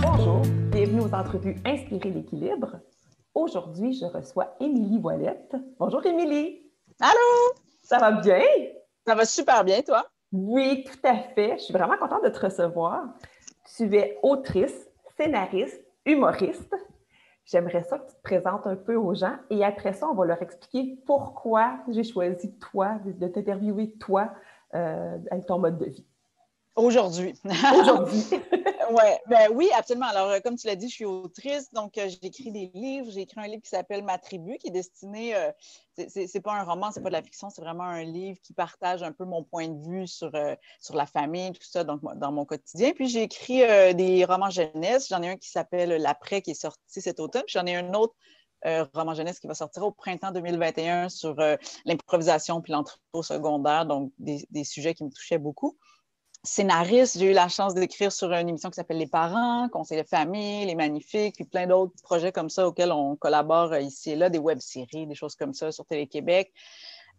Bonjour, bienvenue aux entrevues Inspirer l'équilibre. Aujourd'hui, je reçois Émilie Ouellette. Bonjour Émilie! Allô? Ça va bien? Ça va super bien, toi? Oui, tout à fait. Je suis vraiment contente de te recevoir. Tu es autrice, scénariste, humoriste. J'aimerais ça que tu te présentes un peu aux gens et après ça, on va leur expliquer pourquoi j'ai choisi toi, de t'interviewer toi, avec ton mode de vie. Aujourd'hui. Aujourd'hui. Ouais, ben oui, absolument. Alors, comme tu l'as dit, je suis autrice, donc j'écris des livres. J'ai écrit un livre qui s'appelle Ma tribu, qui est destiné, c'est pas un roman, c'est pas de la fiction, c'est vraiment un livre qui partage un peu mon point de vue sur la famille, tout ça, donc dans mon quotidien. Puis j'ai écrit des romans jeunesse. J'en ai un qui s'appelle L'après, qui est sorti cet automne. Puis j'en ai un autre roman jeunesse qui va sortir au printemps 2021 sur l'improvisation puis l'entrée au secondaire, donc des sujets qui me touchaient beaucoup. Scénariste, j'ai eu la chance d'écrire sur une émission qui s'appelle Les Parents, Conseil de famille, Les Magnifiques, puis plein d'autres projets comme ça auxquels on collabore ici et là, des web-séries, des choses comme ça sur Télé-Québec.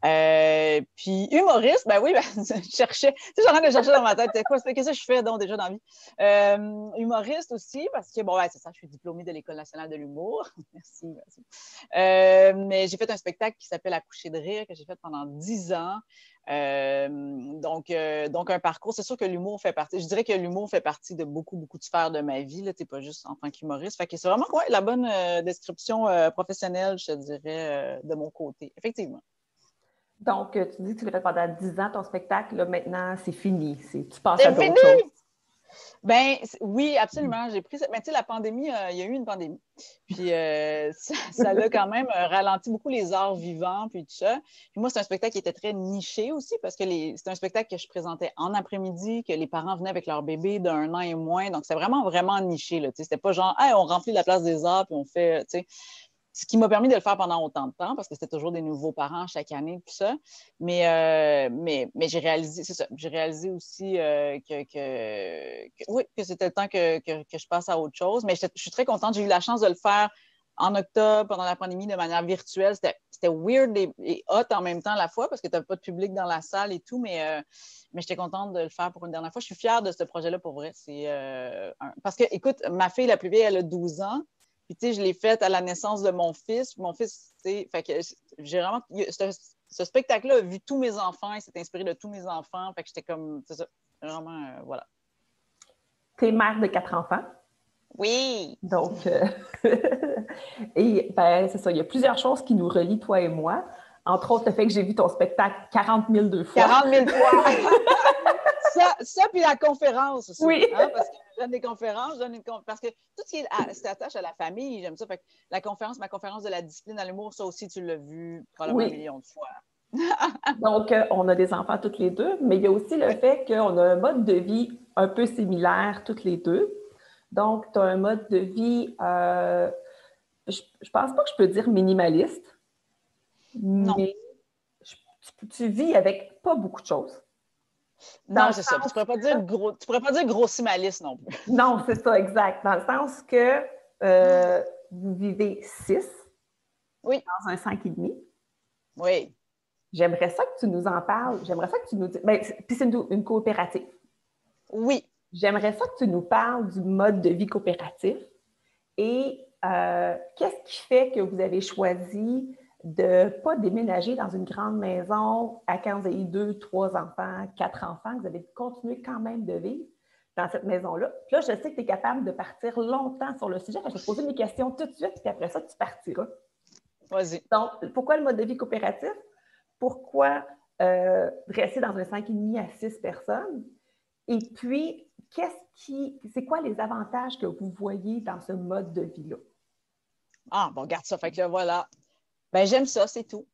Puis humoriste, ben oui, ben, je cherchais, tu sais, j'en train de chercher dans ma tête, qu'est-ce que je fais donc déjà dans la vie? Humoriste aussi, parce que, bon, ouais, c'est ça, je suis diplômée de l'École nationale de l'humour. Merci. Mais j'ai fait un spectacle qui s'appelle Accoucher de rire, que j'ai fait pendant 10 ans. Donc, un parcours, c'est sûr que l'humour fait partie, je dirais que l'humour fait partie de beaucoup, beaucoup de sphères de ma vie, là, pas juste en tant qu'humoriste. Fait que c'est vraiment la bonne description professionnelle, je te dirais, de mon côté, effectivement. Donc, tu dis que tu l'as fait pendant 10 ans, ton spectacle. Là, maintenant, c'est fini. Tu passes à C'est d'autres choses. fini! Ben oui, absolument. J'ai pris ça. Mais tu sais, la pandémie, il y a eu une pandémie. Puis ça a quand même ralenti beaucoup les arts vivants, puis tout ça. Puis moi, c'est un spectacle qui était très niché aussi, parce que c'est un spectacle que je présentais en après-midi, que les parents venaient avec leur bébé d'1 an et moins. Donc, c'est vraiment, vraiment niché. Là, c'était pas genre, hey, on remplit la place des arts, puis on fait, tu sais. Ce qui m'a permis de le faire pendant autant de temps, parce que c'était toujours des nouveaux parents chaque année, tout ça. Mais j'ai réalisé, c'est ça, j'ai réalisé aussi oui, que c'était le temps que je passe à autre chose. Mais je suis très contente. J'ai eu la chance de le faire en octobre, pendant la pandémie, de manière virtuelle. C'était weird et hot en même temps à la fois, parce que tu n'as pas de public dans la salle et tout, mais j'étais contente de le faire pour une dernière fois. Je suis fière de ce projet-là, pour vrai. Parce que, écoute, ma fille, la plus vieille, elle a 12 ans. Puis, tu sais, je l'ai faite à la naissance de mon fils. Mon fils, tu sais, fait que j'ai vraiment. Ce spectacle-là a vu tous mes enfants. Il s'est inspiré de tous mes enfants. Fait que j'étais comme. C'est ça. Vraiment, voilà. Tu es mère de 4 enfants. Oui! Donc, et ben, c'est ça. Il y a plusieurs choses qui nous relient, toi et moi. Entre autres, le fait que j'ai vu ton spectacle 40 000 deux fois. 40 000 fois! ça, puis la conférence aussi. Oui. Hein, parce que je donne des conférences, parce que tout ce qui s'attache à la famille, j'aime ça. Fait que ma conférence de la discipline à l'humour, ça aussi, tu l'as vu probablement Oui. 1 million de fois. Donc, on a des enfants toutes les deux, mais il y a aussi le fait qu'on a un mode de vie un peu similaire toutes les deux. Donc, tu as un mode de vie, je pense pas que je peux dire minimaliste, Non. mais tu vis avec pas beaucoup de choses. Non, c'est ça. Tu pourrais pas dire grossimaliste non plus. Non, c'est ça, exact. Dans le sens que vous vivez 6 Oui. dans un 5,5. Oui. J'aimerais ça que tu nous en parles. J'aimerais ça que tu nous dises. Ben, puis c'est une coopérative. Oui. J'aimerais ça que tu nous parles du mode de vie coopératif et qu'est-ce qui fait que vous avez choisi de ne pas déménager dans une grande maison à quand vous avez 2, 3 enfants, 4 enfants, que vous avez continué quand même de vivre dans cette maison-là. Puis là, je sais que tu es capable de partir longtemps sur le sujet. Je vais te poser mes questions tout de suite, puis après ça, tu partiras. Vas-y. Donc, pourquoi le mode de vie coopératif? Pourquoi rester dans un 5,5 à 6 personnes? Et puis, c'est quoi les avantages que vous voyez dans ce mode de vie-là? Ah, bon, garde ça. Fait que là, voilà. Ben, j'aime ça, c'est tout.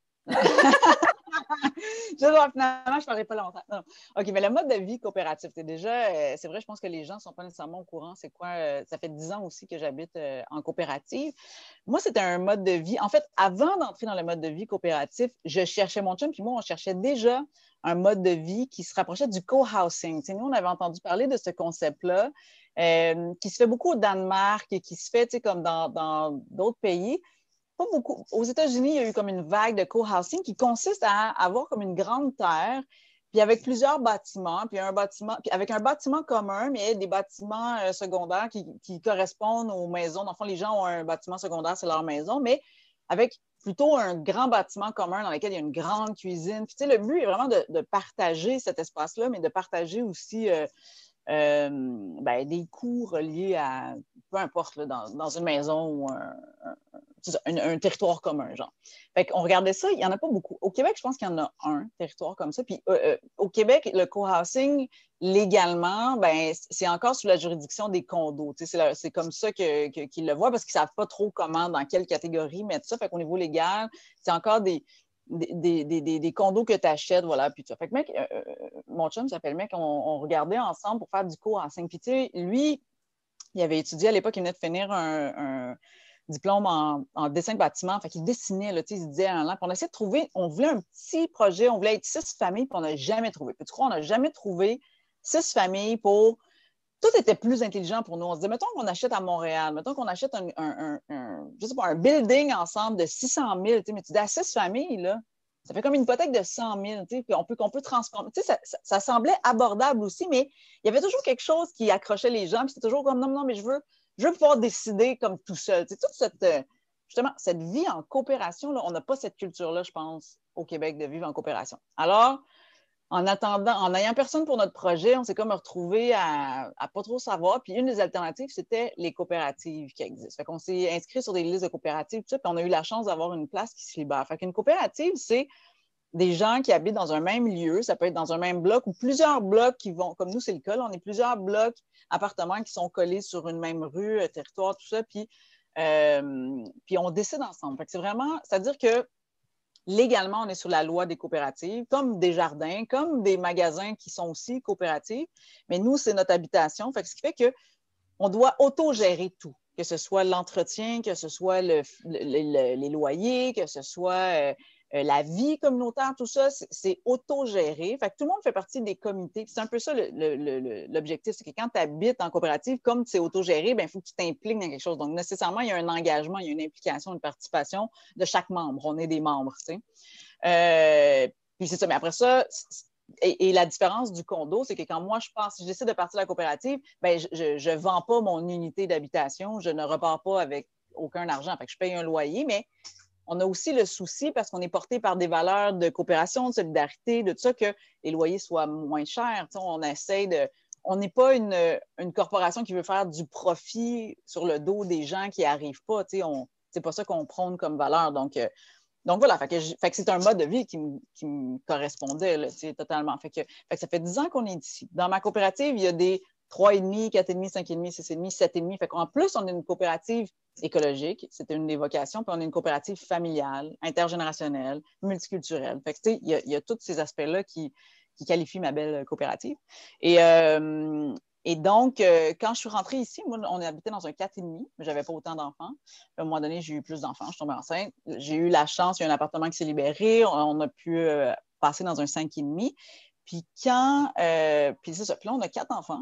Finalement, je ne parlerai pas longtemps. Non. OK, mais le mode de vie coopératif, c'est vrai, je pense que les gens ne sont pas nécessairement au courant. C'est quoi? Ça fait 10 ans aussi que j'habite en coopérative. Moi, c'était un mode de vie. En fait, avant d'entrer dans le mode de vie coopératif, je cherchais mon chum, puis moi, on cherchait déjà un mode de vie qui se rapprochait du co-housing. Nous, on avait entendu parler de ce concept-là, qui se fait beaucoup au Danemark et qui se fait comme dans d'autres pays. Pas beaucoup. Aux États-Unis, il y a eu comme une vague de co-housing qui consiste à avoir comme une grande terre puis avec plusieurs bâtiments, puis avec un bâtiment commun, mais des bâtiments secondaires qui correspondent aux maisons. Dans le fond, les gens ont un bâtiment secondaire, c'est leur maison, mais avec plutôt un grand bâtiment commun dans lequel il y a une grande cuisine. Puis, tu sais, le but est vraiment de partager cet espace-là, mais de partager aussi des coûts reliés à, peu importe, là, dans une maison ou un territoire commun, genre. Fait qu'on regardait ça, il n'y en a pas beaucoup. Au Québec, je pense qu'il y en a un territoire comme ça. Puis au Québec, le co-housing, légalement, ben, c'est encore sous la juridiction des condos. C'est comme ça qu'ils le voient parce qu'ils ne savent pas trop comment, dans quelle catégorie mettre ça. Fait qu'au niveau légal, c'est encore des condos que tu achètes, voilà, puis tout ça. Fait que mec, mon chum s'appelle mec, on regardait ensemble pour faire du co-housing. Puis tu sais, lui, il avait étudié à l'époque, il venait de finir un diplôme en dessin de bâtiment. Fait qu'il dessinait, là, il se disait un an. Puis on essayait de trouver, on voulait un petit projet, on voulait être 6 familles, puis on n'a jamais trouvé. Puis tu crois, on n'a jamais trouvé 6 familles pour. Tout était plus intelligent pour nous. On se disait, mettons qu'on achète à Montréal, mettons qu'on achète je sais pas, un building ensemble de 600 000, mais tu dis à 6 familles, là, ça fait comme une hypothèque de 100 000, puis qu'on peut transformer. Ça semblait abordable aussi, mais il y avait toujours quelque chose qui accrochait les gens, puis c'était toujours comme, non, mais je veux pouvoir décider comme tout seul. Toute cette vie en coopération, là, on n'a pas cette culture-là, je pense, au Québec, de vivre en coopération. Alors, en attendant, en n'ayant personne pour notre projet, on s'est comme retrouvé à pas trop savoir. Puis une des alternatives, c'était les coopératives qui existent. Fait qu'on s'est inscrit sur des listes de coopératives, tout ça, puis on a eu la chance d'avoir une place qui se libère. Fait qu'une coopérative, c'est des gens qui habitent dans un même lieu, ça peut être dans un même bloc ou plusieurs blocs qui vont, comme nous, c'est le cas, là, on est plusieurs blocs, appartements qui sont collés sur une même rue, territoire, tout ça, puis on décide ensemble. Fait que c'est vraiment, c'est-à-dire que légalement, on est sur la loi des coopératives, comme des jardins, comme des magasins qui sont aussi coopératifs. Mais nous, c'est notre habitation. Fait que ce qui fait qu'on doit autogérer tout, que ce soit l'entretien, que ce soit les loyers, que ce soit la vie communautaire, tout ça, c'est autogéré. Fait que tout le monde fait partie des comités. C'est un peu ça l'objectif, c'est que quand tu habites en coopérative, comme c'est autogéré, il faut que tu t'impliques dans quelque chose. Donc, nécessairement, il y a un engagement, il y a une implication, une participation de chaque membre. On est des membres, tu sais. Puis c'est ça. Mais après ça, et la différence du condo, c'est que quand moi, si je décide de partir de la coopérative, je ne vends pas mon unité d'habitation, je ne repars pas avec aucun argent. Fait que je paye un loyer, mais on a aussi le souci, parce qu'on est porté par des valeurs de coopération, de solidarité, de tout ça, que les loyers soient moins chers. T'sais, on essaie de. On n'est pas une corporation qui veut faire du profit sur le dos des gens qui n'y arrivent pas. C'est pas ça qu'on prône comme valeur. Donc voilà, fait que c'est un mode de vie qui me correspondait là, totalement. Fait que ça fait 10 ans qu'on est ici. Dans ma coopérative, il y a des 3,5, 4,5, 5,5, 6,5, 7,5. Fait qu'en plus, on est une coopérative écologique, c'était une des vocations, puis on est une coopérative familiale, intergénérationnelle, multiculturelle. Fait que, tu sais, il y a tous ces aspects-là qui qualifient ma belle coopérative. Et donc, quand je suis rentrée ici, moi, on habitait dans un 4,5, mais je n'avais pas autant d'enfants. À un moment donné, j'ai eu plus d'enfants, je suis tombée enceinte. J'ai eu la chance, il y a un appartement qui s'est libéré, on a pu passer dans un 5,5. Puis puis c'est ça, puis là, on a 4 enfants.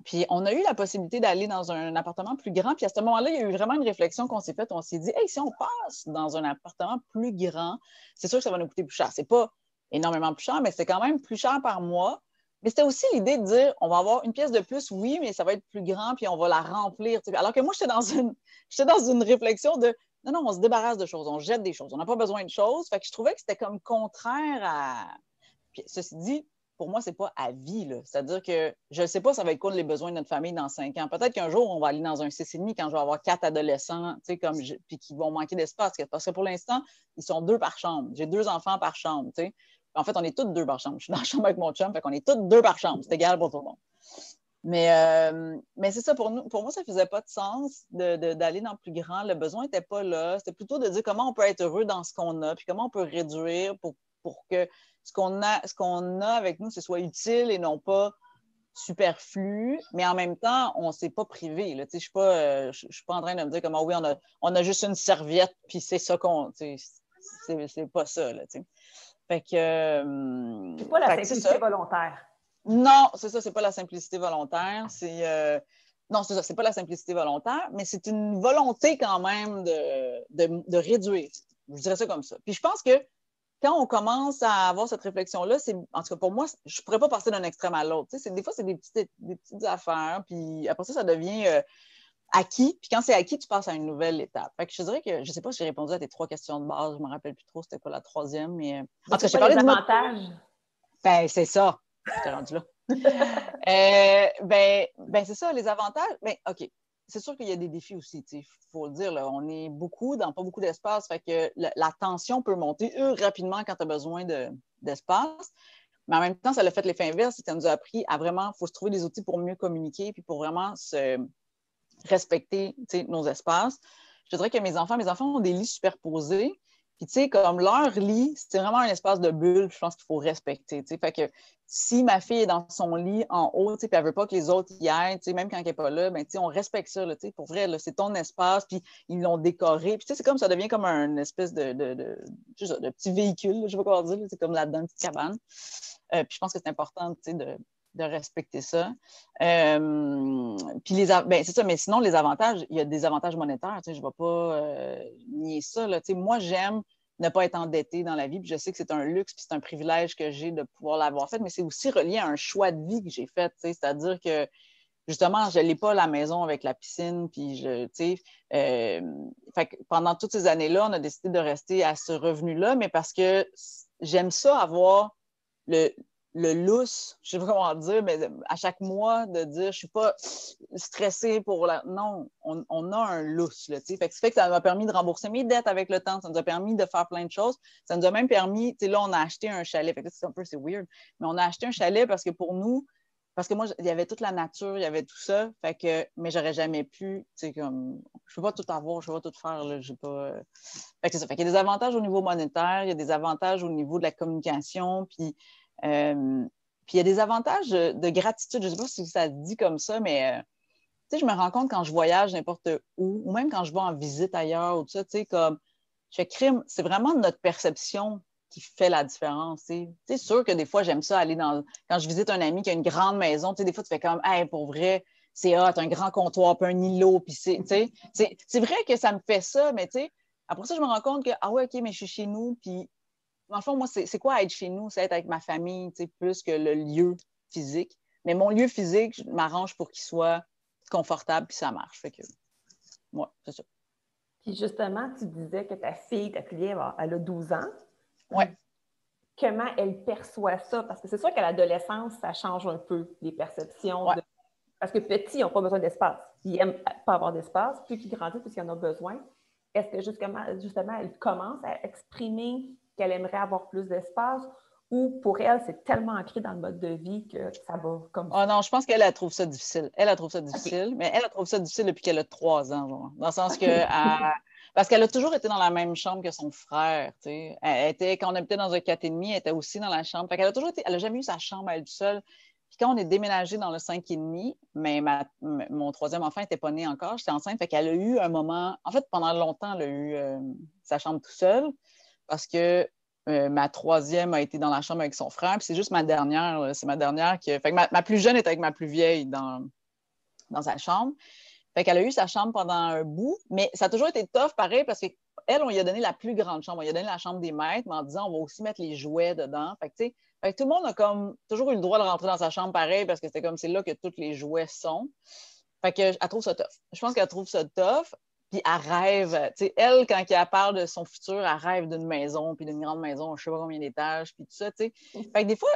Puis on a eu la possibilité d'aller dans un appartement plus grand. Puis à ce moment-là, il y a eu vraiment une réflexion qu'on s'est faite. On s'est dit, hey, si on passe dans un appartement plus grand, c'est sûr que ça va nous coûter plus cher. C'est pas énormément plus cher, mais c'est quand même plus cher par mois. Mais c'était aussi l'idée de dire, on va avoir une pièce de plus, oui, mais ça va être plus grand, puis on va la remplir. Alors que moi, j'étais dans une réflexion de, non, on se débarrasse de choses, on jette des choses, on n'a pas besoin de choses. Fait que je trouvais que c'était comme contraire à. Puis, ceci dit, pour moi, ce n'est pas à vie. C'est-à-dire que je ne sais pas ça va être quoi les besoins de notre famille dans 5 ans. Peut-être qu'un jour, on va aller dans un 6,5 quand je vais avoir 4 adolescents, puis qui vont manquer d'espace. Parce que pour l'instant, ils sont 2 par chambre. J'ai 2 enfants par chambre. T'sais. En fait, on est tous 2 par chambre. Je suis dans la chambre avec mon chum, fait qu'on est tous 2 par chambre. C'est égal pour tout le monde. Mais c'est ça, pour moi, ça ne faisait pas de sens d'aller dans le plus grand. Le besoin n'était pas là. C'était plutôt de dire comment on peut être heureux dans ce qu'on a, puis comment on peut réduire pour que ce qu'on a avec nous, ce soit utile et non pas superflu, mais en même temps, on ne s'est pas privé. Là. Je ne suis pas en train de me dire comme oui, on a juste une serviette, puis c'est ça qu'on. C'est pas ça. Là, fait que. C'est pas la simplicité volontaire. Non, c'est ça, c'est pas la simplicité volontaire. Non, c'est ça, c'est pas la simplicité volontaire, mais c'est une volonté quand même de réduire. Je dirais ça comme ça. Puis je pense que quand on commence à avoir cette réflexion-là, en tout cas pour moi, je ne pourrais pas passer d'un extrême à l'autre. Des fois, c'est des petites affaires, puis après ça devient acquis. Puis quand c'est acquis, tu passes à une nouvelle étape. Fait que je dirais que, je ne sais pas si j'ai répondu à tes 3 questions de base, je ne me rappelle plus trop, c'était quoi la troisième, mais en tout cas, j'ai parlé des avantages. Ben, c'est ça. Je t'ai rendu là. C'est ça, les avantages. Ben, OK. C'est sûr qu'il y a des défis aussi, il faut le dire. Là, on est beaucoup dans pas beaucoup d'espace, fait que la tension peut monter rapidement quand tu as besoin d'espace. Mais en même temps, ça l'a fait l'effet inverse, ça nous a appris à vraiment, il faut se trouver des outils pour mieux communiquer puis pour vraiment se respecter nos espaces. Je dirais que mes enfants ont des lits superposés. Puis, tu sais, comme leur lit, c'est vraiment un espace de bulle, je pense qu'il faut respecter. Fait que si ma fille est dans son lit en haut, puis elle ne veut pas que les autres y aillent, même quand elle n'est pas là, ben, on respecte ça. Là, pour vrai, là, c'est ton espace, puis ils l'ont décoré. Puis, c'est comme ça devient comme une espèce de petit véhicule, je ne sais pas comment dire, c'est comme là-dedans, une petite cabane. Puis, je pense que c'est important de respecter ça. Puis c'est ça, mais sinon, les avantages, il y a des avantages monétaires, je ne vais pas nier ça. Là. Moi, j'aime ne pas être endettée dans la vie, puis je sais que c'est un luxe, puis c'est un privilège que j'ai de pouvoir l'avoir fait, mais c'est aussi relié à un choix de vie que j'ai fait, c'est-à-dire que justement, je n'ai pas la maison avec la piscine, puis fait que pendant toutes ces années-là, on a décidé de rester à ce revenu-là, mais parce que j'aime ça avoir le lousse, je ne sais pas comment dire, mais à chaque mois, de dire, je ne suis pas stressée pour la... Non, on a un lousse, là, fait que ça fait que ça m'a permis de rembourser mes dettes avec le temps, ça nous a permis de faire plein de choses, ça nous a même permis, là, on a acheté un chalet, fait que c'est weird, mais on a acheté un chalet parce que pour nous, parce que moi, il y avait toute la nature, il y avait tout ça, fait que, mais j'aurais jamais pu, comme, je peux pas tout avoir, je peux pas tout faire, là, j'ai pas... Fait que c'est ça, fait qu'il y a des avantages au niveau monétaire, il y a des avantages au niveau de la communication, puis il y a des avantages de gratitude. Je ne sais pas si ça se dit comme ça, mais je me rends compte quand je voyage n'importe où, ou même quand je vais en visite ailleurs, ou tout ça, comme je fais crime, c'est vraiment notre perception qui fait la différence. C'est sûr que des fois, j'aime ça aller quand je visite un ami qui a une grande maison, des fois, tu fais comme, hey, pour vrai, c'est hot, un grand comptoir, puis un îlot, puis c'est vrai que ça me fait ça, mais après ça, je me rends compte que, ah ouais, OK, mais je suis chez nous, puis dans le fond, moi, c'est quoi être chez nous? C'est être avec ma famille, plus que le lieu physique. Mais mon lieu physique, je m'arrange pour qu'il soit confortable, puis ça marche. Fait que, ouais, c'est ça. Puis justement, tu disais que ta fille, ta plus vieille, elle a 12 ans. Oui. Comment elle perçoit ça? Parce que c'est sûr qu'à l'adolescence, ça change un peu les perceptions. Ouais. Parce que petits, ils n'ont pas besoin d'espace. Ils n'aiment pas avoir d'espace. Plus qu'ils grandissent, plus qu'ils en ont besoin. Est-ce que justement, elle commence à exprimer qu'elle aimerait avoir plus d'espace, ou pour elle, c'est tellement ancré dans le mode de vie que ça va comme ça? Oh non, je pense qu'elle trouve ça difficile. Elle trouve ça difficile, okay. Mais elle trouve ça difficile depuis qu'elle a 3 ans, genre. Dans le sens que parce qu'elle a toujours été dans la même chambre que son frère, tu sais. Quand on habitait dans un 4,5, elle était aussi dans la chambre. Fait qu'elle a toujours été, elle n'a jamais eu sa chambre à elle seule. Puis quand on est déménagé dans le 5,5, mais mon 3e enfant n'était pas né encore, j'étais enceinte, fait qu'elle a eu un moment, en fait, pendant longtemps, elle a eu sa chambre tout seule, parce que ma 3e a été dans la chambre avec son frère, puis c'est juste ma dernière, c'est ma dernière qui... Fait que ma plus jeune est avec ma plus vieille dans sa chambre. Fait qu'elle a eu sa chambre pendant un bout, mais ça a toujours été tough, pareil, parce qu'elle, on lui a donné la plus grande chambre. On lui a donné la chambre des maîtres, mais en disant, on va aussi mettre les jouets dedans. Fait que, tu sais, tout le monde a comme toujours eu le droit de rentrer dans sa chambre pareil, parce que c'était comme, c'est là que tous les jouets sont. Fait qu'elle trouve ça tough. Je pense qu'elle trouve ça tough, puis elle rêve. Tu sais, elle, quand elle parle de son futur, elle rêve d'une maison, puis d'une grande maison, je sais pas combien d'étages, puis tout ça, tu sais. Fait que des fois,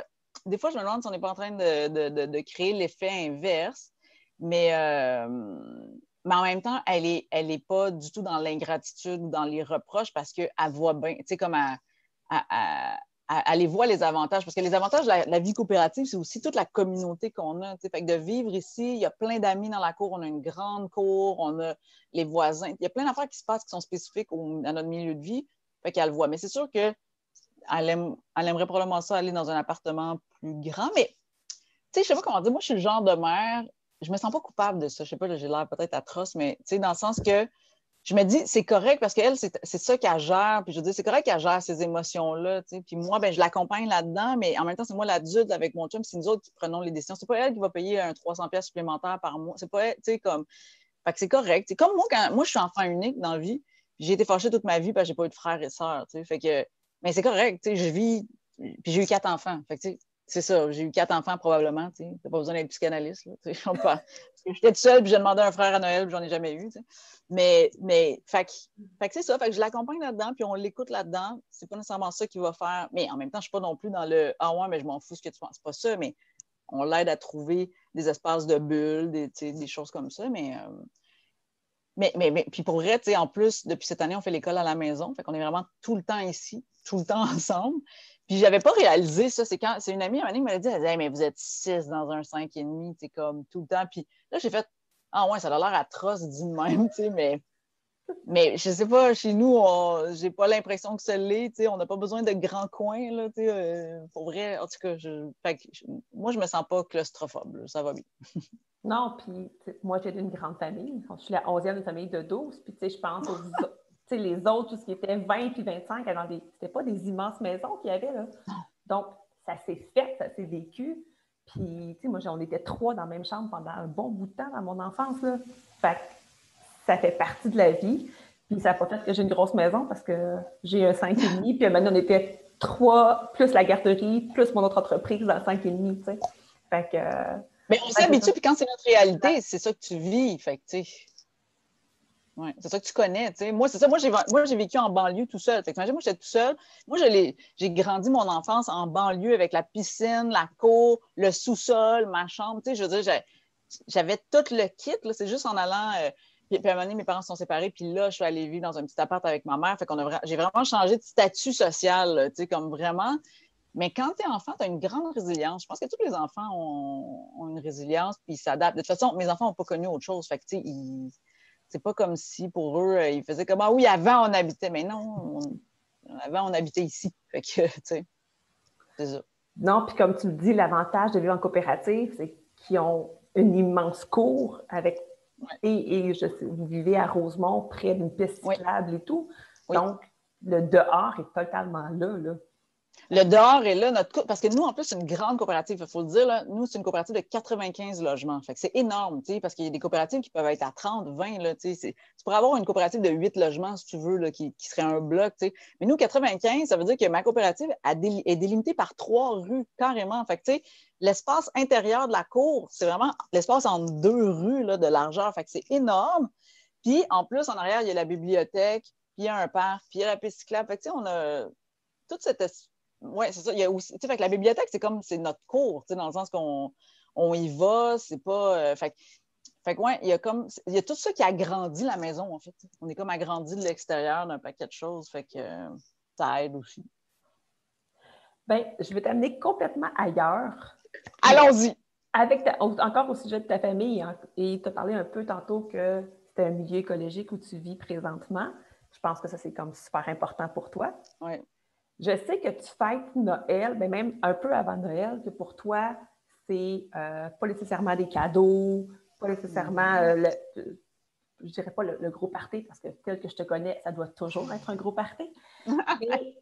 je me demande si on n'est pas en train de créer l'effet inverse. Mais en même temps, elle est pas du tout dans l'ingratitude ou dans les reproches parce qu'elle voit bien, tu sais, comme elle les voit les avantages. Parce que les avantages de la vie coopérative, c'est aussi toute la communauté qu'on a. Fait que de vivre ici, il y a plein d'amis dans la cour, on a une grande cour, on a les voisins. Il y a plein d'affaires qui se passent qui sont spécifiques à notre milieu de vie. Fait qu'elle le voit. Mais c'est sûr qu'elle aimerait probablement ça aller dans un appartement plus grand. Mais, tu sais, je sais pas comment dire. Moi, je suis le genre de mère... Je me sens pas coupable de ça. Je sais pas, j'ai l'air peut-être atroce, mais dans le sens que je me dis, c'est correct parce qu'elle, c'est ça qu'elle gère. Puis je veux dire, c'est correct qu'elle gère ces émotions-là. Puis moi, ben, je l'accompagne là-dedans, mais en même temps, c'est moi l'adulte avec mon chum, c'est nous autres qui prenons les décisions. C'est pas elle qui va payer un 300$ supplémentaire par mois. C'est pas elle, tu sais, comme. Fait que c'est correct. C'est comme moi, quand moi, je suis enfant unique dans la vie, j'ai été fâchée toute ma vie parce que j'ai pas eu de frères et sœurs. Fait que. Mais c'est correct, tu sais, je vis, puis j'ai eu 4 enfants. Fait que, tu sais, c'est ça, j'ai eu 4 enfants probablement, tu sais. T'as pas besoin d'être psychanalyste, là, tu sais. Parce que j'étais toute seule, puis j'ai demandé un frère à Noël, puis j'en ai jamais eu, tu sais. Fait que c'est ça, fait que je l'accompagne là-dedans, puis on l'écoute là-dedans. C'est pas nécessairement ça qui va faire, mais en même temps, je suis pas non plus dans le « Ah ouais, mais je m'en fous ce que tu penses ». C'est pas ça, mais on l'aide à trouver des espaces de bulles, des choses comme ça, mais puis pour vrai, en plus, depuis cette année, on fait l'école à la maison. Fait qu'on est vraiment tout le temps ici, tout le temps ensemble. Puis j'avais pas réalisé ça. C'est une amie, qui m'a dit, elle dit, hey, mais vous êtes 6 dans un 5,5, c'est comme tout le temps. Puis là, j'ai fait, ah ouais, ça a l'air atroce dit de même, mais je sais pas, chez nous, j'ai pas l'impression que ça l'est, on n'a pas besoin de grands coins, là, pour vrai. En tout cas, moi, je me sens pas claustrophobe, là, ça va bien. Non, puis moi, j'ai une grande famille. Je suis la 11e d'une famille de 12. Puis, je pense aux les autres, tout ce qui était 20 puis 25, c'était pas des immenses maisons qu'il y avait, là. Donc, ça s'est fait, ça s'est vécu. Puis, moi, on était 3 dans la même chambre pendant un bon bout de temps dans mon enfance, là. Fait que ça fait partie de la vie. Puis, ça n'a pas fait que j'ai une grosse maison parce que j'ai un 5,5. Puis, maintenant, on était 3, plus la garderie, plus mon autre entreprise dans 5,5, tu sais. Fait que... mais on s'habitue, puis quand c'est notre réalité, c'est ça que tu vis. Fait que, tu sais, ouais, c'est ça que tu connais. Tu sais. Moi, c'est ça. Moi, j'ai vécu en banlieue tout seul. Fait que, imagine, moi, j'étais tout seul. Moi, j'ai grandi mon enfance en banlieue avec la piscine, la cour, le sous-sol, ma chambre. Tu sais, je veux dire, j'avais tout le kit. Là. C'est juste en allant. Puis à un moment donné, mes parents se sont séparés. Puis là, je suis allée vivre dans un petit appart avec ma mère. Fait j'ai vraiment changé de statut social. Là, tu sais, comme vraiment. Mais quand tu es enfant, tu as une grande résilience. Je pense que tous les enfants ont une résilience, puis ils s'adaptent. De toute façon, mes enfants n'ont pas connu autre chose. Fait que, tu sais, c'est pas comme si pour eux, ils faisaient comme ah oui, avant on habitait. Mais non, avant on habitait ici. Fait que, tu sais, c'est ça. Non, puis comme tu le dis, l'avantage de vivre en coopérative, c'est qu'ils ont une immense cour avec. Ouais. Et je sais, vous vivez à Rosemont, près d'une piste cyclable et tout. Oui. Donc, le dehors est totalement là. Le dehors est là, parce que nous, en plus, c'est une grande coopérative, il faut le dire. Là. Nous, c'est une coopérative de 95 logements. Fait que c'est énorme, parce qu'il y a des coopératives qui peuvent être à 30, 20. Là, tu pourrais avoir une coopérative de 8 logements, si tu veux, là, qui serait un bloc. Mais nous, 95, ça veut dire que ma coopérative est délimitée par 3 rues, carrément. Fait que, l'espace intérieur de la cour, c'est vraiment l'espace entre 2 rues là, de largeur. Fait que c'est énorme. Puis, en plus, en arrière, il y a la bibliothèque, puis il y a un parc, puis il y a la piste cyclable. Fait que, on a toute cette oui, c'est ça. Il y a aussi, fait que la bibliothèque, c'est notre cours, dans le sens qu'on y va, c'est pas. Fait que ouais, il y a tout ça qui agrandit la maison, en fait. On est comme agrandi de l'extérieur d'un paquet de choses, fait que ça aide aussi. Bien, je vais t'amener complètement ailleurs. Allons-y! Encore au sujet de ta famille, et tu as parlé un peu tantôt que c'était un milieu écologique où tu vis présentement. Je pense que ça, c'est comme super important pour toi. Oui. Je sais que tu fêtes Noël, mais même un peu avant Noël, que pour toi, c'est pas nécessairement des cadeaux, pas nécessairement, je dirais pas le gros party, parce que tel que je te connais, ça doit toujours être un gros party. Mais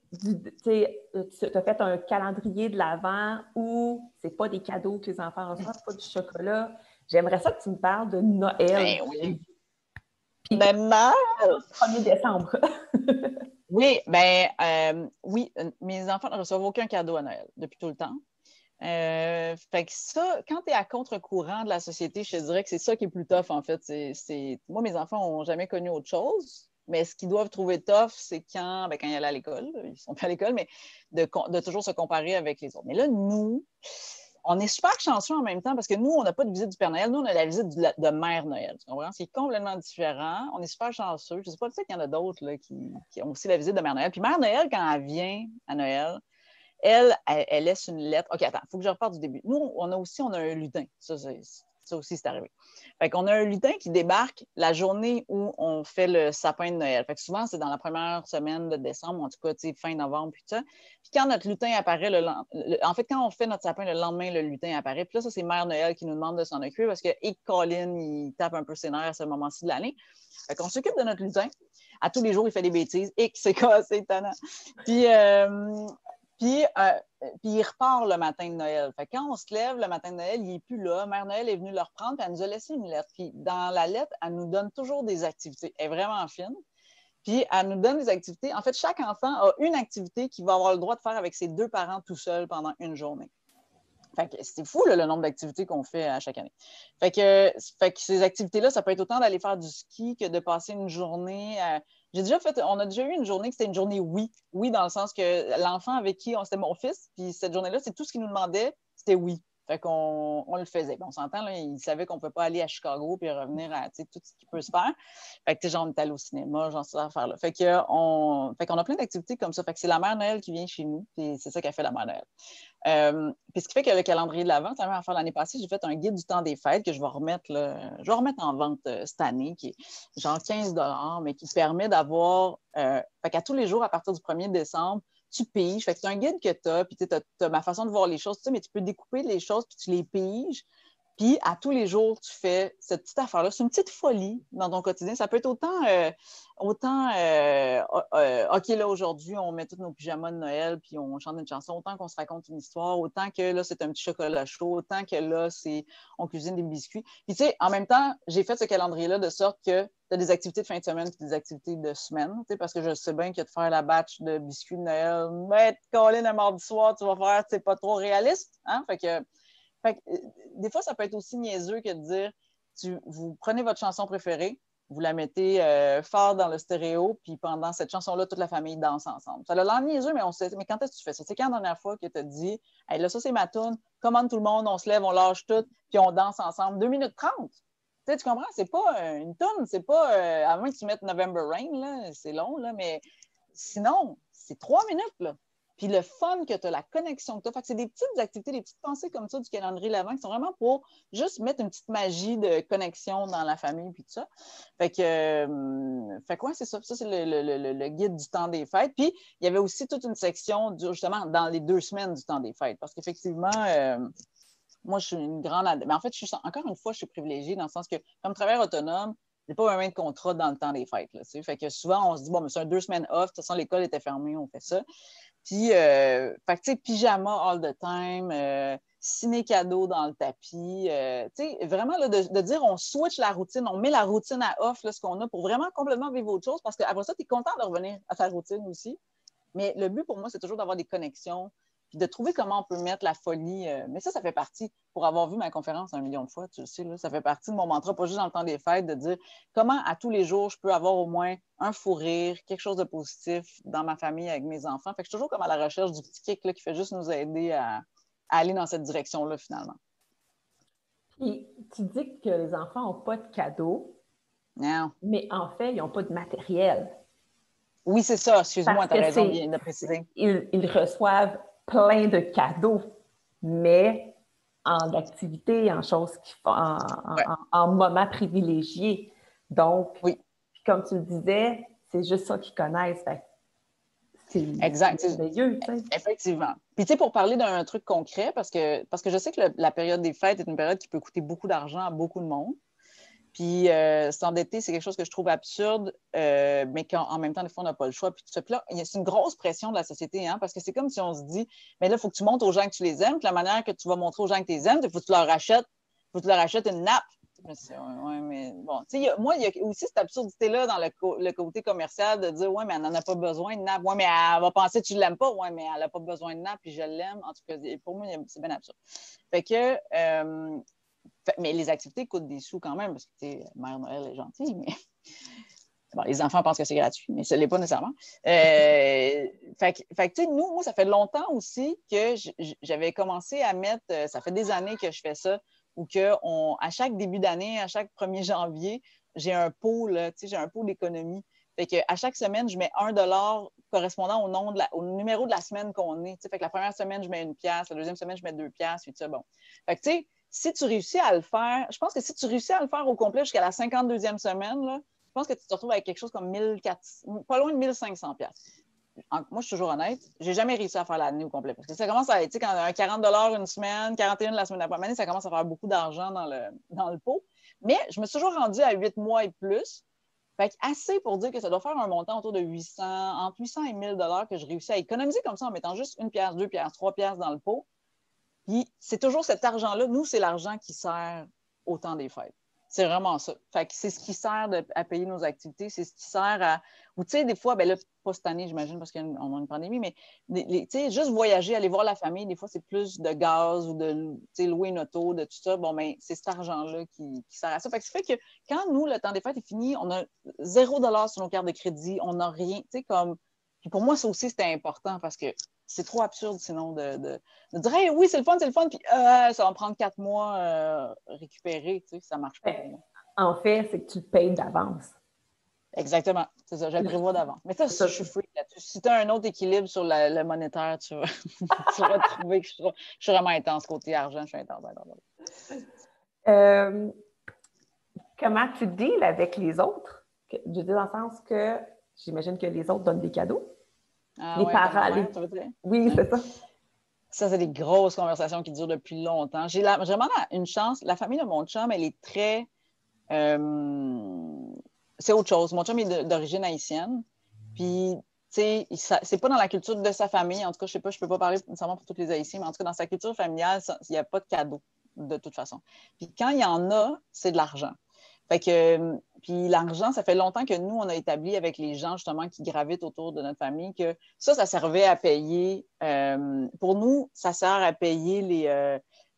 tu as fait un calendrier de l'Avent où c'est pas des cadeaux que les enfants reçoivent, pas du chocolat. J'aimerais ça que tu me parles de Noël. Ben oui. Puis, Noël! 1er décembre. Oui, oui, mes enfants ne reçoivent aucun cadeau à Noël depuis tout le temps. Fait que ça, quand tu es à contre-courant de la société, je te dirais que c'est ça qui est plus tough, en fait. Moi, mes enfants n'ont jamais connu autre chose, mais ce qu'ils doivent trouver tough, c'est quand ils allaient à l'école, ils sont pas à l'école, mais de toujours se comparer avec les autres. Mais là, nous, on est super chanceux en même temps parce que nous, on n'a pas de visite du Père Noël. Nous, on a la visite de Mère Noël. Tu comprends? C'est complètement différent. On est super chanceux. Je ne sais pas, peut-être qu'il y en a d'autres là, qui ont aussi la visite de Mère Noël. Puis Mère Noël, quand elle vient à Noël, elle laisse une lettre. OK, attends, il faut que je reparte du début. Nous, on a un lutin. Ça aussi, c'est arrivé. Fait qu'on a un lutin qui débarque la journée où on fait le sapin de Noël. Fait que souvent, c'est dans la première semaine de décembre, en tout cas, fin novembre, puis ça. Puis quand notre lutin apparaît, en fait, quand on fait notre sapin, le lendemain, le lutin apparaît. Puis là, ça, c'est Mère Noël qui nous demande de s'en occuper parce que Colin, il tape un peu ses nerfs à ce moment-ci de l'année. Fait qu'on s'occupe de notre lutin. À tous les jours, il fait des bêtises. Et c'est étonnant. Puis, il repart le matin de Noël. Fait que quand on se lève le matin de Noël, il n'est plus là. Mère Noël est venue le reprendre, puis elle nous a laissé une lettre. Puis dans la lettre, elle nous donne toujours des activités. Elle est vraiment fine. Puis, elle nous donne des activités. En fait, chaque enfant a une activité qu'il va avoir le droit de faire avec ses 2 parents tout seul pendant une journée. Fait que c'est fou, là, le nombre d'activités qu'on fait à chaque année. Fait que ces activités-là, ça peut être autant d'aller faire du ski que de passer une journée. On a déjà eu une journée que c'était une journée oui. Oui, dans le sens que l'enfant avec qui c'était mon fils, puis cette journée-là, c'est tout ce qu'il nous demandait, c'était oui. Fait qu'on le faisait. Bon, on s'entend, là, il savait qu'on ne pouvait pas aller à Chicago puis revenir à tout ce qui peut se faire. Fait que, genre, on est allé au cinéma, genre, ces affaires-là. Fait qu'on a plein d'activités comme ça. Fait que c'est la mère Noël qui vient chez nous, puis c'est ça qu'elle fait la mère Noël. Puis ce qui fait que le calendrier de l'Avent, ça m'a fait l'année passée, j'ai fait un guide du temps des fêtes que je vais remettre en vente cette année, qui est genre 15 mais qui permet d'avoir, fait qu'à tous les jours, à partir du 1er décembre, tu piges. Fait que c'est un guide que tu as, puis tu as ma façon de voir les choses, mais tu peux découper les choses, puis tu les piges. Puis, à tous les jours, tu fais cette petite affaire-là. C'est une petite folie dans ton quotidien. Ça peut être OK, là, aujourd'hui, on met tous nos pyjamas de Noël, puis on chante une chanson, autant qu'on se raconte une histoire, autant que là, c'est un petit chocolat chaud, autant que là, on cuisine des biscuits. Puis, tu sais, en même temps, j'ai fait ce calendrier-là de sorte que tu as des activités de fin de semaine puis des activités de semaine, tu sais, parce que je sais bien que de faire la batch de biscuits de Noël, mettre Colin un mardi soir, tu vas faire, c'est pas trop réaliste, hein? Fait que, des fois, ça peut être aussi niaiseux que de dire, vous prenez votre chanson préférée, vous la mettez fort dans le stéréo, puis pendant cette chanson-là, toute la famille danse ensemble. Ça a l'air niaiseux, mais mais quand est-ce que tu fais ça? C'est quand la dernière fois que tu as dit, hey, là, ça, c'est ma toune, commande tout le monde, on se lève, on lâche tout, puis on danse ensemble. 2 minutes 30. Tu comprends? C'est pas une toune, c'est pas, à moins que tu mettes November Rain, là, c'est long, là, mais sinon, c'est 3 minutes, là. Puis le fun que tu as, la connexion que tu as. Fait que c'est des petites activités, des petites pensées comme ça du calendrier l'Avent qui sont vraiment pour juste mettre une petite magie de connexion dans la famille puis tout ça. Fait que ouais, c'est ça. Ça, c'est le guide du temps des fêtes. Puis il y avait aussi toute une section justement dans les 2 semaines du temps des fêtes. Parce qu'effectivement, moi, je suis une grande... Mais en fait, encore une fois, je suis privilégiée dans le sens que, comme travailleur autonome, je n'ai pas vraiment de contrat dans le temps des fêtes. Là, fait que souvent, on se dit, bon, mais c'est un 2 semaines off. De toute façon, l'école était fermée, on fait ça. Puis, fait que, tu sais, pyjama all the time, ciné-cadeau dans le tapis. Tu sais, vraiment, là, de dire, on switch la routine, on met la routine à off, là, ce qu'on a, pour vraiment complètement vivre autre chose, parce qu'après ça, tu es content de revenir à ta routine aussi. Mais le but, pour moi, c'est toujours d'avoir des connexions, puis de trouver comment on peut mettre la folie. Mais ça fait partie, pour avoir vu ma conférence 1 million de fois, tu le sais, là, ça fait partie de mon mantra, pas juste dans le temps des fêtes, de dire comment à tous les jours, je peux avoir au moins un fou rire, quelque chose de positif dans ma famille avec mes enfants. Fait que je suis toujours comme à la recherche du petit kick là, qui fait juste nous aider à aller dans cette direction-là, finalement. Puis, tu dis que les enfants n'ont pas de cadeaux, Non. mais en fait, ils n'ont pas de matériel. Oui, c'est ça. Excuse-moi, tu as raison de préciser. Ils reçoivent plein de cadeaux, mais en activité, en choses qu'ils font, en moments privilégiés. Donc, oui. Comme tu le disais, c'est juste ça qu'ils connaissent. C'est merveilleux. Effectivement. Puis, tu sais, pour parler d'un truc concret, parce que je sais que la période des fêtes est une période qui peut coûter beaucoup d'argent à beaucoup de monde. Puis s'endetter, c'est quelque chose que je trouve absurde, mais qu'en même temps, des fois, on n'a pas le choix. Puis tout ça. Puis là, c'est une grosse pression de la société, hein, parce que c'est comme si on se dit, mais là, il faut que tu montres aux gens que tu les aimes. Puis la manière que tu vas montrer aux gens que tu les aimes, il faut que tu leur achètes une nappe. Oui, mais bon. Tu sais, moi, il y a aussi cette absurdité-là dans le côté commercial de dire, ouais, mais elle n'en a pas besoin de nappe. Ouais, mais elle va penser que tu ne l'aimes pas. Ouais, mais elle n'a pas besoin de nappe, puis je l'aime. En tout cas, pour moi, c'est bien absurde. Fait que, mais les activités coûtent des sous quand même, parce que, Mère Noël est gentille, mais bon, les enfants pensent que c'est gratuit, mais ce n'est pas nécessairement. Fait que, moi, ça fait longtemps aussi que j'avais commencé à mettre, ça fait des années que je fais ça, où à chaque début d'année, à chaque 1er janvier, j'ai un pot, j'ai un pot d'économie. Fait que à chaque semaine, je mets $1 correspondant au numéro de la semaine qu'on est. Fait que la première semaine, je mets 1 pièce, la deuxième semaine, je mets 2 pièces, puis ça, bon. Fait que, tu sais, si tu réussis à le faire, je pense que si tu réussis à le faire au complet jusqu'à la 52e semaine, là, je pense que tu te retrouves avec quelque chose comme 1400, pas loin de 1500 pièces. Moi, je suis toujours honnête, j'ai jamais réussi à faire l'année au complet. Parce que ça commence à être, tu sais, quand un $40 une semaine, 41 la semaine d'après, ça commence à faire beaucoup d'argent dans le pot. Mais je me suis toujours rendue à 8 mois et plus. Fait que assez pour dire que ça doit faire un montant autour de 800, entre 800 et 1000 que je réussis à économiser comme ça en mettant juste 1 pièce, 2 pièces, 3 pièces dans le pot. Puis c'est toujours cet argent-là. Nous, c'est l'argent qui sert au temps des fêtes. C'est vraiment ça. Fait que c'est ce qui sert à payer nos activités, c'est ce qui sert à... Ou tu sais, des fois, ben là, pas cette année, j'imagine, parce qu'on a une pandémie, mais tu sais, juste voyager, aller voir la famille, des fois, c'est plus de gaz ou de louer une auto, de tout ça. Bon, ben c'est cet argent-là qui sert à ça. Fait que ça fait que quand nous, le temps des fêtes est fini, on a 0 $ sur nos cartes de crédit, on n'a rien, tu sais, comme... Puis pour moi, ça aussi, c'était important parce que c'est trop absurde, sinon, de dire hey, oui, c'est le fun, puis ça va me prendre 4 mois récupérer, tu sais, ça marche pas pour moi. En fait, c'est que tu le payes d'avance. Exactement, c'est ça, je le prévois d'avance. Mais ça, je suis free là-dessus. Si tu as un autre équilibre sur le monétaire, tu vas, tu vas trouver que je suis vraiment intense côté argent, je suis intense. Comment tu deals avec les autres? Je veux dire, dans le sens que j'imagine que les autres donnent des cadeaux. Les parents. Oui, c'est ça. Ça, c'est des grosses conversations qui durent depuis longtemps. J'ai vraiment une chance. La famille de mon chum, elle est très... c'est autre chose. Mon chum est d'origine haïtienne. Puis, tu sais, c'est pas dans la culture de sa famille. En tout cas, je sais pas, je peux pas parler nécessairement pour tous les Haïtiens, mais en tout cas, dans sa culture familiale, il n'y a pas de cadeau, de toute façon. Puis quand il y en a, c'est de l'argent. Fait que, puis l'argent, ça fait longtemps que nous, on a établi avec les gens, justement, qui gravitent autour de notre famille, que ça servait à payer. Pour nous, ça sert à payer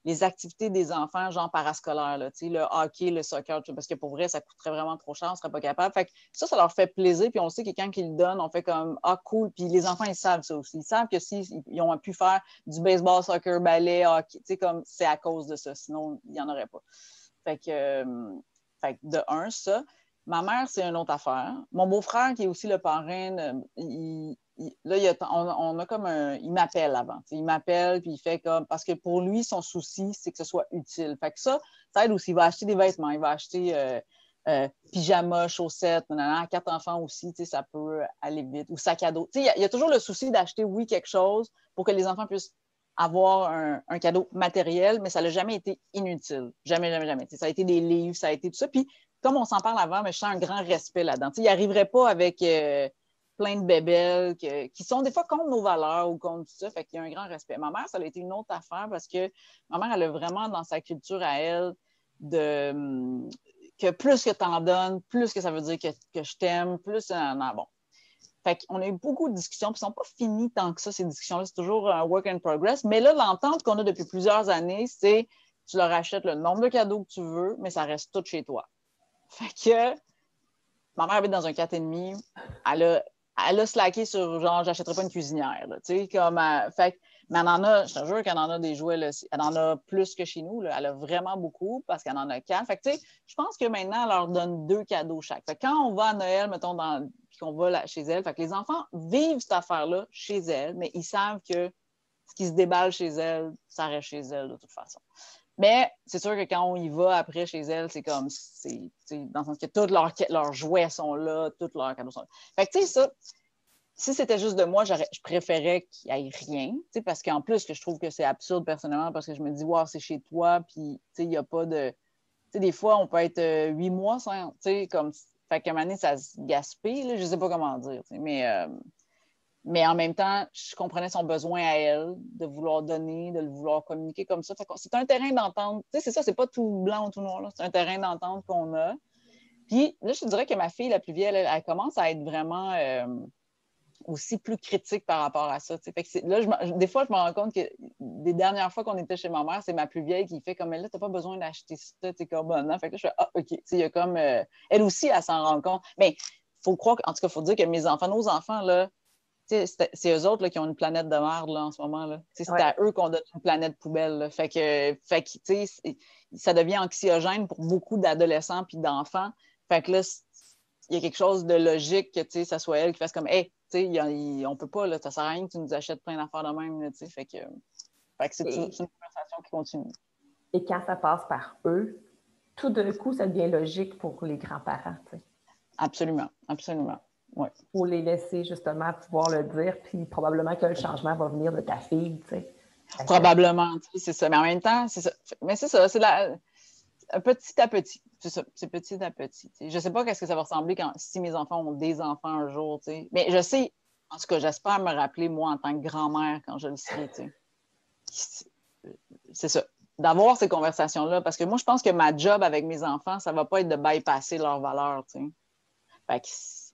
les activités des enfants, genre parascolaires, là, le hockey, le soccer, parce que pour vrai, ça coûterait vraiment trop cher, on ne serait pas capable. Fait que ça leur fait plaisir, puis on sait que quand ils le donnent, on fait comme ah, cool. Puis les enfants, ils savent ça aussi. Ils savent que s'ils ont pu faire du baseball, soccer, ballet, hockey, comme c'est à cause de ça, sinon, il n'y en aurait pas. Fait que de un, ça. Ma mère, c'est une autre affaire. Mon beau-frère, qui est aussi le parrain, on a comme un... Il m'appelle avant. Il m'appelle, puis il fait comme... Parce que pour lui, son souci, c'est que ce soit utile. Fait que ça aide aussi. Il va acheter des vêtements, il va acheter pyjamas, chaussettes, 4 enfants aussi, ça peut aller vite. Ou sac à dos. Il y a toujours le souci d'acheter, oui, quelque chose pour que les enfants puissent avoir un cadeau matériel, mais ça n'a jamais été inutile. Jamais, jamais, jamais. Ça a été des livres, ça a été tout ça. Puis, comme on s'en parle avant, mais je sens un grand respect là-dedans. Il n'arriverait pas avec plein de bébelles qui sont des fois contre nos valeurs ou contre tout ça. Fait qu'il y a un grand respect. Ma mère, ça a été une autre affaire parce que ma mère, elle a vraiment dans sa culture à elle que plus que tu en donnes, plus que ça veut dire que je t'aime, plus... bon. Fait qu'on a eu beaucoup de discussions, puis ils ne sont pas finis tant que ça, ces discussions-là. C'est toujours un work in progress. Mais là, l'entente qu'on a depuis plusieurs années, c'est tu leur achètes le nombre de cadeaux que tu veux, mais ça reste tout chez toi. Fait que ma mère habite dans un 4,5. Elle a slacké sur genre, j'achèterai pas une cuisinière. Là, comme, fait, mais elle en a, je te jure qu'elle en a des jouets. Là, elle en a plus que chez nous. Là. Elle a vraiment beaucoup parce qu'elle en a 4. Fait que, je pense que maintenant, elle leur donne 2 cadeaux chaque. Fait que quand on va à Noël, mettons, puis qu'on va chez elle, fait que les enfants vivent cette affaire-là chez elle, mais ils savent que ce qui se déballe chez elle, ça reste chez elle de toute façon. Mais c'est sûr que quand on y va après chez elle, c'est comme, dans le sens que tous leurs jouets sont là, tous leurs cadeaux sont là. Fait que, tu sais, ça, si c'était juste de moi, je préférais qu'il n'y ait rien, parce qu'en plus, que je trouve que c'est absurde personnellement, parce que je me dis, wow, c'est chez toi, puis, il n'y a pas de... des fois, on peut être 8 mois sans, comme... Fait qu'à un moment donné, ça se gaspille, là, je ne sais pas comment dire, mais en même temps, je comprenais son besoin à elle de vouloir donner, de le vouloir communiquer comme ça. C'est un terrain d'entente. C'est ça, c'est pas tout blanc ou tout noir. C'est un terrain d'entente qu'on a. Puis là, je te dirais que ma fille, la plus vieille, elle commence à être vraiment aussi plus critique par rapport à ça. Fait que là, des fois, je me rends compte que des dernières fois qu'on était chez ma mère, c'est ma plus vieille qui fait comme elle, là, t'as pas besoin d'acheter ça, t'es comme non. Fait que là, je fais OK. Il y a comme elle aussi, elle s'en rend compte. Mais il faut croire, en tout cas, il faut dire que nos enfants, là, c'est eux autres là, qui ont une planète de merde là, en ce moment. Là. C'est à eux qu'on donne une planète poubelle. Là. Fait que ça devient anxiogène pour beaucoup d'adolescents et d'enfants. Fait que là, il y a quelque chose de logique que ça soit elle qui fasse comme hey, on peut pas, là, ça sert à rien que tu nous achètes plein d'affaires de même. Là, fait que c'est une conversation qui continue. Et quand ça passe par eux, tout d'un coup, ça devient logique pour les grands-parents. T'sais. Absolument, absolument. Ouais. Pour les laisser justement pouvoir le dire, puis probablement que le changement va venir de ta fille. Probablement, c'est ça. Mais en même temps, c'est ça. Mais c'est ça, c'est petit à petit. C'est ça, c'est petit à petit. T'sais. Je ne sais pas qu'est-ce que ça va ressembler si mes enfants ont des enfants un jour. T'sais. Mais je sais, en tout cas, j'espère me rappeler, moi, en tant que grand-mère, quand je le serai. C'est ça. d'avoir ces conversations-là. Parce que moi, je pense que ma job avec mes enfants, ça ne va pas être de bypasser leurs valeurs, tu sais. Fait que,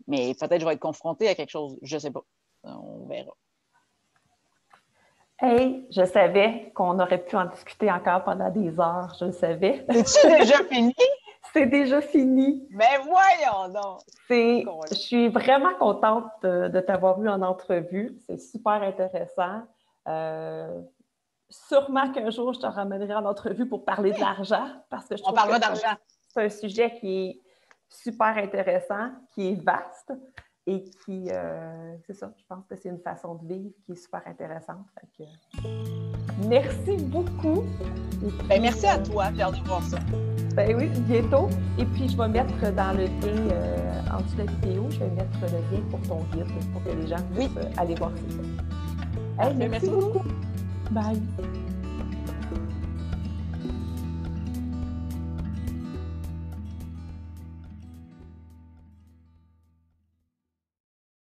mais peut-être que je vais être confrontée à quelque chose, je ne sais pas. On verra. Hey, je savais qu'on aurait pu en discuter encore pendant des heures, je le savais. C'est-tu déjà fini? C'est déjà fini. Mais voyons donc! Je suis vraiment contente de t'avoir eu en entrevue. C'est super intéressant. Sûrement qu'un jour, je te ramènerai en entrevue pour parler de l'argent, parce que je trouve parlera que d'argent. c'est un sujet qui est super intéressant, qui est vaste et qui, c'est ça, je pense que c'est une façon de vivre qui est super intéressante. Fait que, merci beaucoup. Puis, merci à toi, j'ai hâte de voir ça. Ben oui, bientôt. Et puis, je vais mettre dans le lien, en dessous de la vidéo, je vais mettre le lien pour ton guide, pour que les gens puissent aller voir ça. Hey, merci beaucoup. Bye.